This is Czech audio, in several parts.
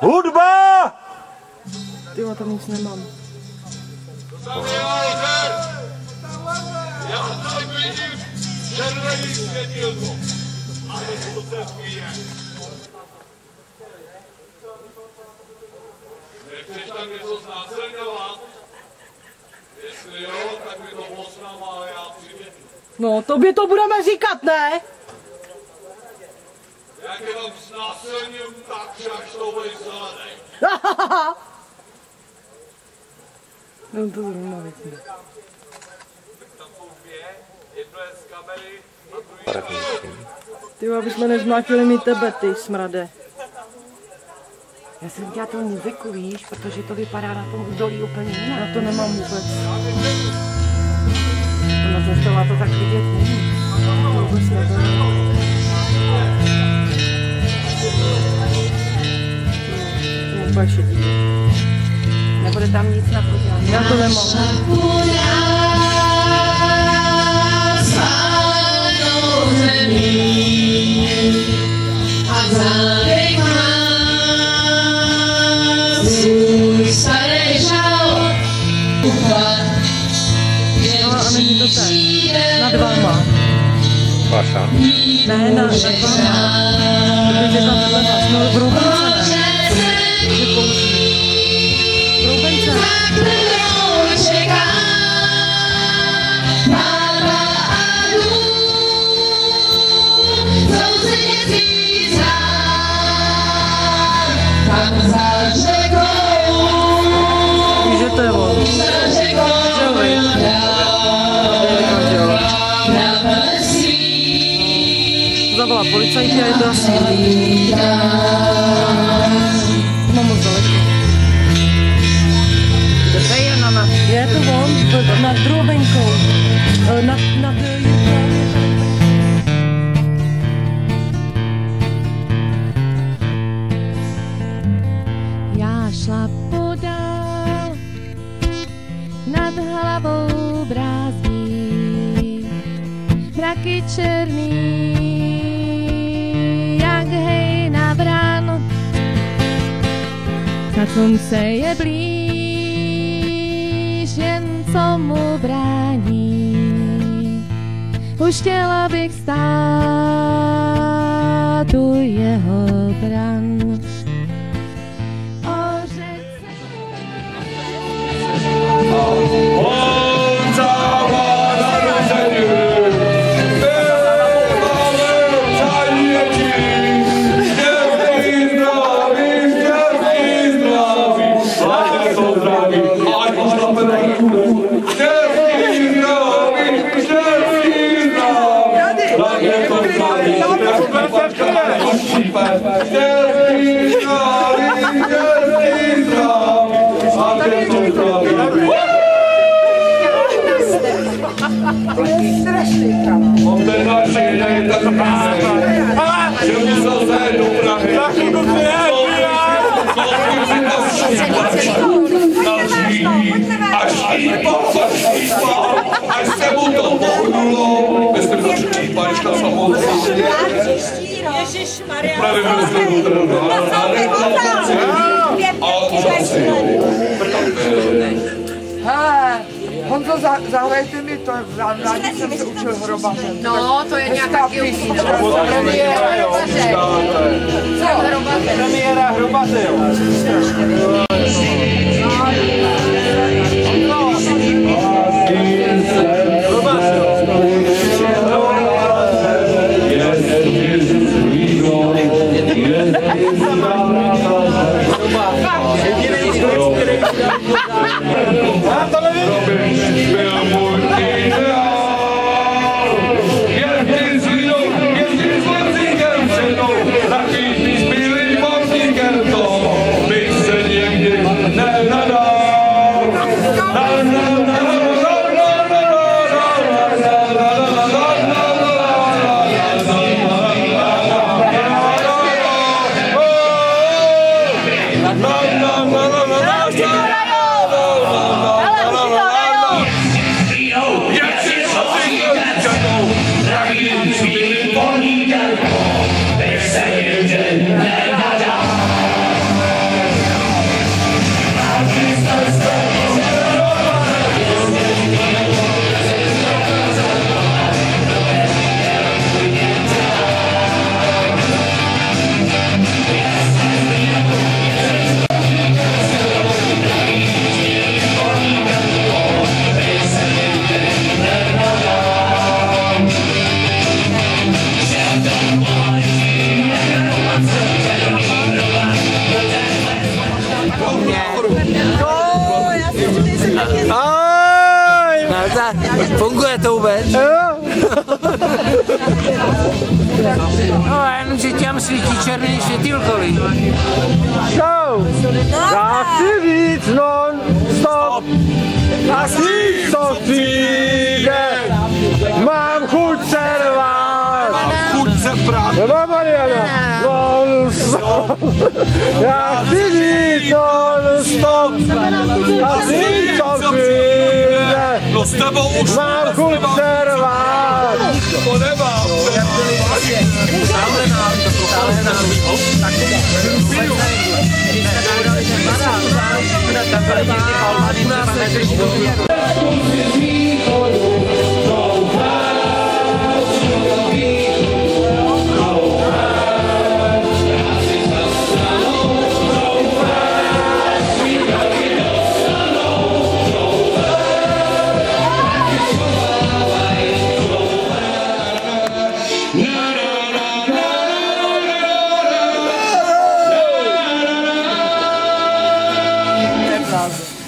Hudba! Tyjo, tam nic nemám. Já tam vidím červený světýlko. A to se pije. Nechceš tam něco znásilňovat? Jestli jo, tak mi to posnám, ale já přiběhnu. No, tobě to budeme říkat, ne? Jak je tam znásilním, tak až to bude zelený. No to zrovna věc. Tam jsou dvě, jedno je z kamery a druhý je... Tyjo, aby jsme nezmlátili mi tebe, ty smrade. Já jsem dělala tu muziku, víš, protože to vypadá na tom údolí úplně jinak. Na to nemám vůbec. Ono ze stola to tak vidět není. Vůbec nebylo. To úplně šedí. Nebude tam nic na podělání. Já to nemám. No a není to tak. Nad váma. Vaša? Ne, nad váma. Protože tam vedle vás, no v Roubence ne. Je kouří. V Roubence. Víš, že to je on. Zavolá policajti a je to asi. Mám moc daleko. To je na nás. Je to on, nad Drobenkou. Nad Já šla podál, nad hlavou brázdí, mraky černý, jak hejna vran. Na slunce je blíž, jen co mu brání. Už chtěla bych stát u jeho bran. Až se mu to pohnulo, jestli to štípáčka samozřejmě. Ježišmarja. Honzo, zahrajte mi to, v Lándáni jsem se učil hrobaře. No, to je nějaká písnička. Premiéra hrobaře, jo. Funguje to vůbec? No, jenom, že tam svítí černý světýlkový. Show! Já chci víc non-stop! A víc to přijde! Mám chuť se rvát! Mám chuť se prát! Nebo Mariana! Non-stop! Já chci víc non-stop! A víc to přijde! No s tebou už Mám chuť se rvát! to nemám!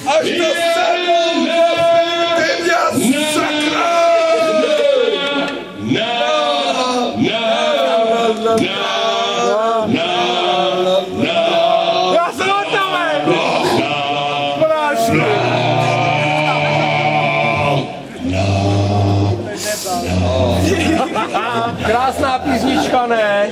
Až do sedm, ty mě sakra! Já jsem hotový! Krásná písnička, ne?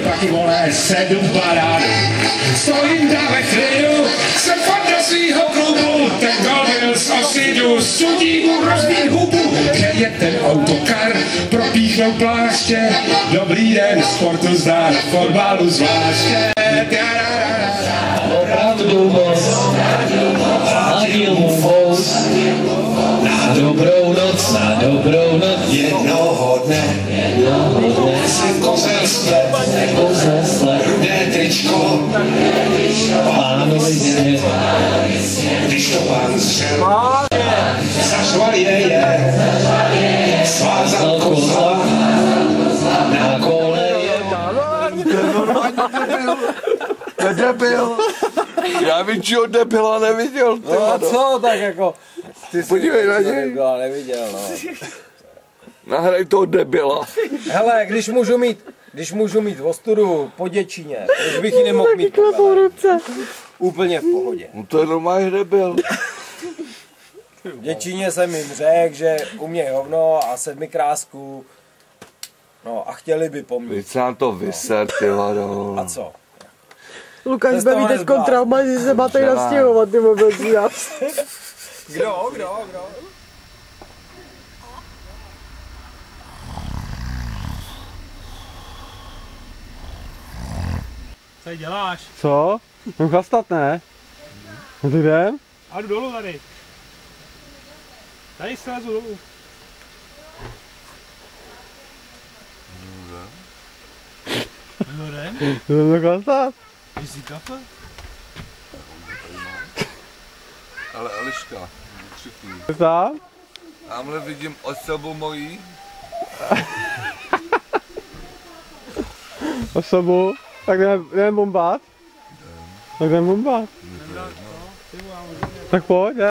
Taky vole 7 parád. Stojím tam ve klidu, jsem fanda svýho klubu. Ten byl z osidu, sudí mu rozbít hubu. Kde je ten autokar, propíchnou pláště. Dobrý den, sportu zdá, na fotbalu zvláště. Opravdu moc, hladil mu fous. Na dobrou noc, jednoho dne jsem kozel sled, rudé tričko, pánovi směr, když to pán zřel, zařval je, svázal kozla, na kole je. Debil. Já vím, čeho debila neviděl. No a co, tak jako... Podívej na něj. Debila neviděl, no. Nahraj toho debila. Hele, když můžu mít ostudu po Děčíně, už bych ji nemohl mít po ruce. Úplně v pohodě. No to je normálně debil. V Děčíně jsem jim řekl, že uměj hovno a 7 krásku. No a chtěli by po mně. Víc se nám to vyser, ty vado. A co? Lukáš baví teď trauma, že se má tady nastěhovat, ty mobilní nás. Kdo? Co děláš? Co? Mám chlastat, ne? No ty jdem? A jdu dolů tady. Tady slezu dolů. Jdem? Jdem chlastat? Jsi si kafe? Ale Eliška, křikni. Sám? Tamhle vidím osobu mojí. Osobu? Tak jdeme bombat? Tak jdeme bombat. Tak pojď, ne?